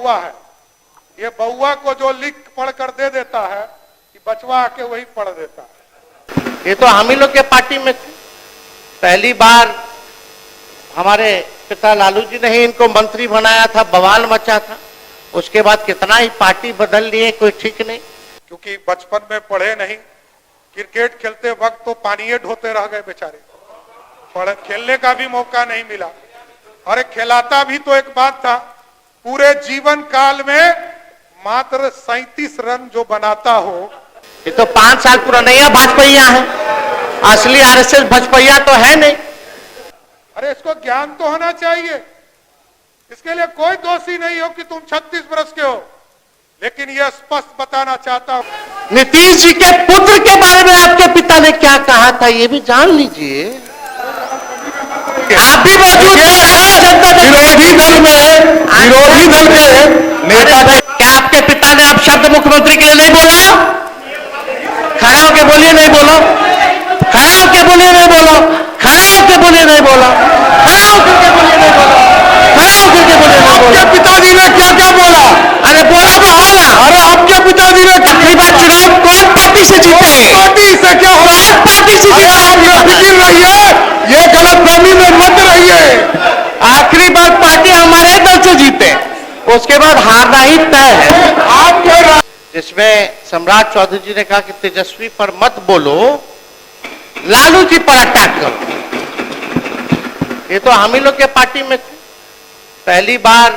बउआ है, ये बउआ को जो लिख पढ़ कर दे देता है कि बचवा आके वही पढ़ देता है। ये तो हम ही लोग के पार्टी में थे। पहली बार हमारे पिता लालू जी ने ही इनको मंत्री बनाया था, बवाल मचा था। उसके बाद कितना ही पार्टी बदल लिए, कोई ठीक नहीं। क्योंकि बचपन में पढ़े नहीं, क्रिकेट खेलते वक्त तो पानी ढोते रह गए बेचारे, पढ़े खेलने का भी मौका नहीं मिला। अरे खिलाता भी तो एक बात था, पूरे जीवन काल में मात्र 37 रन जो बनाता हो। ये तो 5 साल पुराना भाजपैया है, असली आरएसएस भाजपैया तो है नहीं। अरे इसको ज्ञान तो होना चाहिए, इसके लिए कोई दोषी नहीं हो कि तुम 36 वर्ष के हो, लेकिन यह स्पष्ट बताना चाहता हूं। नीतीश जी के पुत्र के बारे में आपके पिता ने क्या कहा था, ये भी जान लीजिए। आप भी मौजूद विरोधी दल में, विरोधी दल के नेता थे। क्या आपके पिता ने अब शब्द मुख्यमंत्री के लिए नहीं बोला? खड़ा होके बोलिए, नहीं बोलो। खड़ा होके बोलिए, नहीं बोलो। खड़ा होके बोलिए, नहीं बोलो। खड़ा होकर के बोलिए, नहीं बोलो। खड़ा होकर के बोलिए, नहीं बोलो। आपके पिताजी ने क्या क्या बोला? अरे बोला तो होगा। अरे आपके पिताजी ने आखिरी बार चुनाव कौन पार्टी से जीते? पार्टी से क्या हो? पार्टी से जीते? आप बेफिक्र रहिए, ये गलतफहमी में मत रहिए। आखिरी बार पार्टी हमारे दल से जीते, उसके बाद हारना ही तय है। आपके जिसमें सम्राट चौधरी जी ने कहा कि तेजस्वी पर मत बोलो, लालू जी पर अटैक करो। ये तो हम ही लोग के पार्टी में थे। पहली बार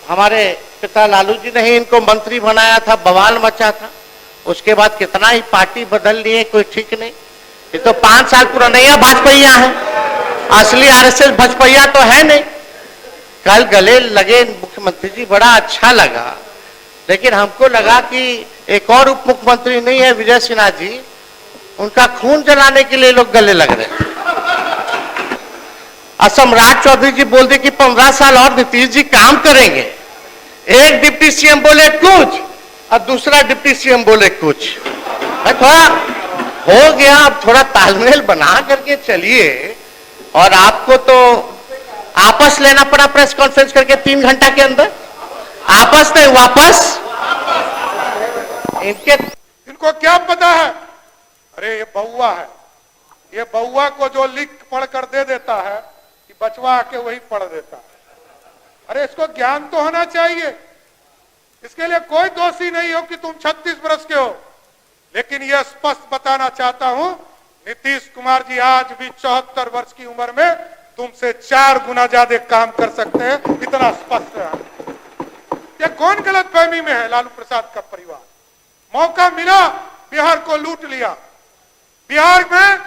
हमारे पिता लालू जी ने ही इनको मंत्री बनाया था, बवाल मचा था। उसके बाद कितना ही पार्टी बदल लिए, कोई ठीक नहीं। ये तो 5 साल पुराना भाजपैया है, असली आरएसएस भाजपैया तो है नहीं। कल गले लगे मुख्यमंत्री जी, बड़ा अच्छा लगा, लेकिन हमको लगा कि एक और उप मुख्यमंत्री नहीं है विजय सिन्हा जी, उनका खून जलाने के लिए लोग गले लग रहे थे। सम्राट चौधरी जी बोल दे कि 15 साल और नीतीश जी काम करेंगे। एक डिप्टी सीएम बोले कुछ और दूसरा डिप्टी सीएम बोले कुछ। थोड़ा हो गया, अब थोड़ा तालमेल बना करके चलिए। और आपको तो आपस लेना पड़ा प्रेस कॉन्फ्रेंस करके 3 घंटा के अंदर, आपस नहीं वापस। इनको क्या पता है? अरे ये बउआ है, ये बउआ को जो लिख पढ़ कर दे देता है कि बचवा आके वही पढ़ देता है। अरे इसको ज्ञान तो होना चाहिए, इसके लिए कोई दोषी नहीं हो कि तुम 36 वर्ष के हो, लेकिन यह स्पष्ट बताना चाहता हूं, नीतीश कुमार जी आज भी 74 वर्ष की उम्र में तुमसे 4 गुना ज्यादा काम कर सकते हैं, इतना स्पष्ट है। ये कौन गलतफहमी में है? लालू प्रसाद का परिवार मौका मिला, बिहार को लूट लिया। बिहार में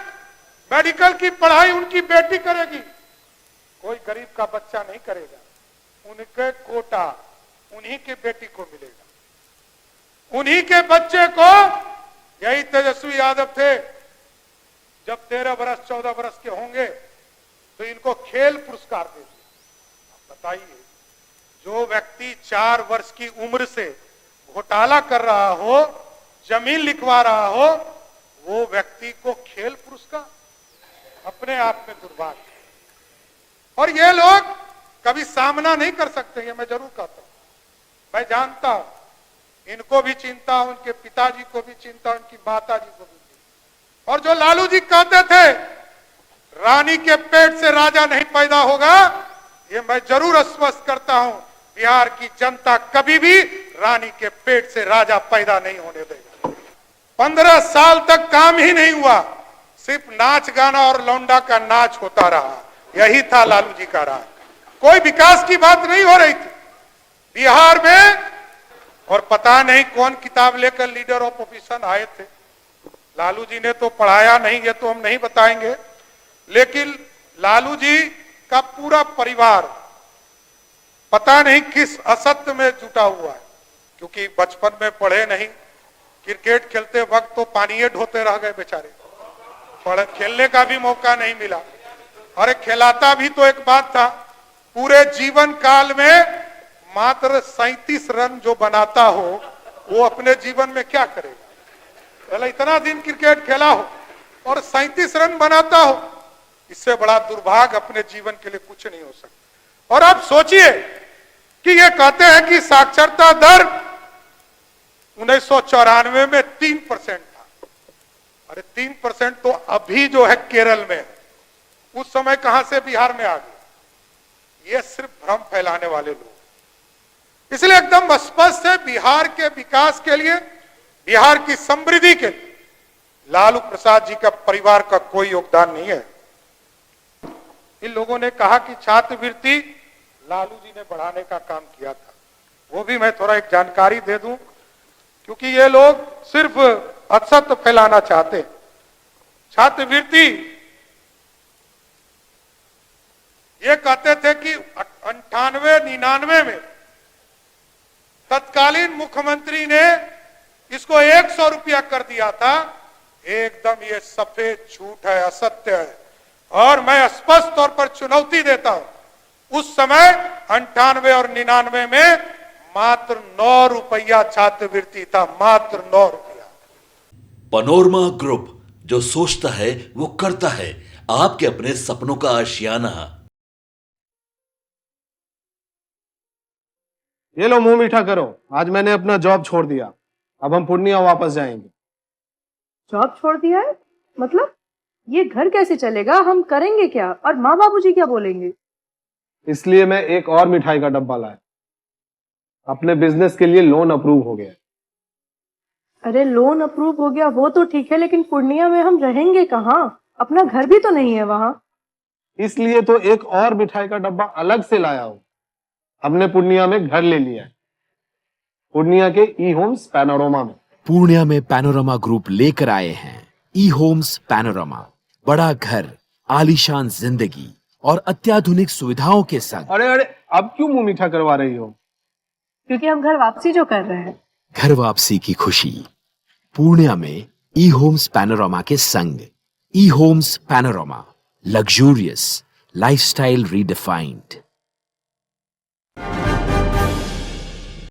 मेडिकल की पढ़ाई उनकी बेटी करेगी, कोई गरीब का बच्चा नहीं करेगा। उनके कोटा उन्हीं के बेटी को मिलेगा, उन्हीं के बच्चे को। यही तेजस्वी यादव थे, जब 13 वर्ष 14 वर्ष के होंगे तो इनको खेल पुरस्कार दे दिया। बताइए, जो व्यक्ति 4 वर्ष की उम्र से घोटाला कर रहा हो, जमीन लिखवा रहा हो, वो व्यक्ति को खेल पुरस्कार, अपने आप में दुर्भाग्य। और ये लोग कभी सामना नहीं कर सकते, ये मैं जरूर कहता हूं। मैं जानता हूं, इनको भी चिंता, उनके पिताजी को भी चिंता, उनकी माताजी को भी चिंता। और जो लालू जी कहते थे रानी के पेट से राजा नहीं पैदा होगा, ये मैं जरूर स्पष्ट करता हूं, बिहार की जनता कभी भी रानी के पेट से राजा पैदा नहीं होने देगा। 15 साल तक काम ही नहीं हुआ, सिर्फ नाच गाना और लौंडा का नाच होता रहा। यही था लालू जी का राज, कोई विकास की बात नहीं हो रही थी बिहार में। और पता नहीं कौन किताब लेकर लीडर ऑफ ऑपोजिशन आए थे, लालू जी ने तो पढ़ाया नहीं, ये तो हम नहीं बताएंगे, लेकिन लालू जी का पूरा परिवार पता नहीं किस असत्य में जुटा हुआ है। क्योंकि बचपन में पढ़े नहीं, क्रिकेट खेलते वक्त तो पानी ढोते रह गए बेचारे, पढ़े खेलने का भी मौका नहीं मिला। अरे खिलाता भी तो एक बात था, पूरे जीवन काल में मात्र 37 रन जो बनाता हो, वो अपने जीवन में क्या करेगा? पहले इतना दिन क्रिकेट खेला हो और 37 रन बनाता हो, इससे बड़ा दुर्भाग्य अपने जीवन के लिए कुछ नहीं हो सकता। और आप सोचिए, कि ये कहते हैं कि साक्षरता दर 1994 में 3% था। अरे 3% तो अभी जो है केरल में है, उस समय कहां से बिहार में आ गया। ये सिर्फ भ्रम फैलाने वाले लोग। इसलिए एकदम स्पष्ट है, बिहार के विकास के लिए, बिहार की समृद्धि के लिए लालू प्रसाद जी का परिवार का कोई योगदान नहीं है। इन लोगों ने कहा कि छात्रवृत्ति लालू जी ने बढ़ाने का काम किया था। वो भी मैं थोड़ा एक जानकारी दे दूं, क्योंकि ये लोग सिर्फ असत्य फैलाना चाहते हैं। छात्रवृत्ति ये कहते थे कि 98-99 में तत्कालीन मुख्यमंत्री ने इसको 100 रुपया कर दिया था। एकदम ये सफेद झूठ है, असत्य है। और मैं स्पष्ट तौर पर चुनौती देता हूं, उस समय 98 और 99 में मात्र 9 रुपया छात्रवृत्ति था, मात्र 9 रुपया। पैनोरमा ग्रुप, जो सोचता है वो करता है। आपके अपने सपनों का आशियाना। ये लो मुंह मीठा करो, आज मैंने अपना जॉब छोड़ दिया। अब हम पूर्णिया वापस जाएंगे। जॉब छोड़ दिया है? मतलब ये घर कैसे चलेगा? हम करेंगे क्या? और माँ बाबूजी क्या बोलेंगे? इसलिए मैं एक और मिठाई का डब्बा लाया। अपने बिजनेस के लिए लोन अप्रूव हो गया। अरे लोन अप्रूव हो गया वो तो ठीक है, लेकिन पूर्णिया में हम रहेंगे कहाँ? अपना घर भी तो नहीं है वहां। इसलिए तो एक और मिठाई का डब्बा अलग से लाया हूं। हमने पूर्णिया में घर ले लिया है, पूर्णिया के ई होम्स पैनोरमा में। पूर्णिया में पैनोरमा ग्रुप लेकर आए हैं ई होम्स पैनोरमा। बड़ा घर, आलीशान जिंदगी और अत्याधुनिक सुविधाओं के संग। अरे अरे, अब क्यों मुंह मीठा करवा रही हो? क्योंकि हम घर वापसी जो कर रहे हैं। घर वापसी की खुशी पूर्णिया में ई होम्स पैनोरमा के संग। E Homes Panorama, luxurious lifestyle redefined.